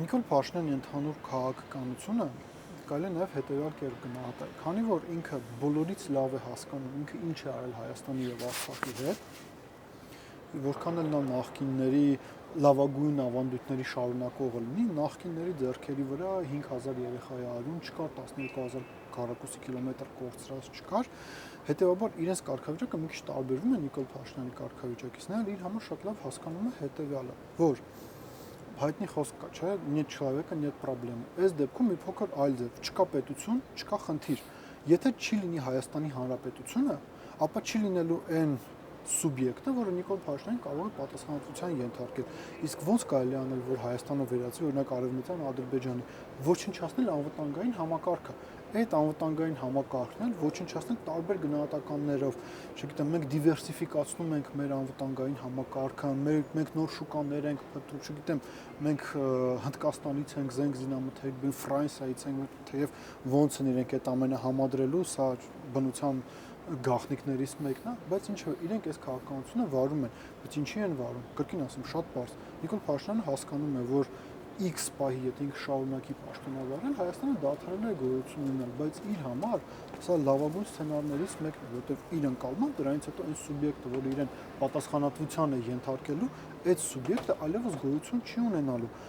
Նիկոլ Փաշինյանի ընդհանուր քաղաքականությունը կարելի է նաև հետևյալ կերպ գնահատել, քանի որ ինքը բոլորից լավ է հասկանում, ինքը ինչ է արել Հայաստանի եւ Արցախի հետ, որքան էլ նա նախկինների լավագույն ավանդույթների շարունակողը լինի, նախկինների ձեռքերի վրա 5000 երեխայի արյուն չկար, 12000 քառակուսի կիլոմետր կորցրած չկար, հետեւաբար իրենց կարգավիճակը մի քիչ տարբերվում է Նիկոլ Փաշինյանի կարգավիճակից, նա իր համար շատ լավ հասկանում է հետեւյալը, որ հայտնի խոսք կա, չէ, нет человека, нет проблемы։ Այս դեպքում մի փոքր այլ ձև, չկա պետություն, չկա խնդիր։ Եթե չի լինի Հայաստանի Հանրապետությունը, ապա չի լինելու այն սուբյեկտը, որը Նիկոլ Փաշինյանին կարող է պատասխանատվության ենթարկել։ Իսկ ո՞նց կարելի է անել, որ Հայաստանը վերածվի օրինակ Արևմտյան Ադրբեջանի, ոչնչացնել անվտանգային համակարգը։ Այդ անվտանգային համակարգն էլ ոչնչացնել տարբեր գնահատականներով, չգիտեմ, մենք դիվերսիֆիկացնում ենք մեր անվտանգային համակարգը, մենք նոր շուկաներ ենք փնտրում, չգիտեմ, մենք Հնդկաստանից ենք զենք զինամթերք, Ֆրանսիայից ենք, թեև ոնց են իրենք այդ ամենը համադրելու, սա բնության գաղտնիքներից մեկն է, բայց ինչը իրենք այս քաղաքականությունը վարում են, բայց ինչի են վարում, կրկին ասեմ, շատ պարզ։ Նիկոլ Փաշինյանը հասկանում է, որ X պահի եթե ինքը շարունակի պաշտոնավարել, Հայաստանը դադարել է գոյություն ունենալ, բայց իր համար սա լավագույն սցենարներից մեկն է, որտեղ իր ընկալմամբ դրանից հետո այն սուբյեկտը, որը իրեն պատասխանատվության է ենթարկելու, այդ սուբյեկտը այլևս գոյություն չի ունենալու։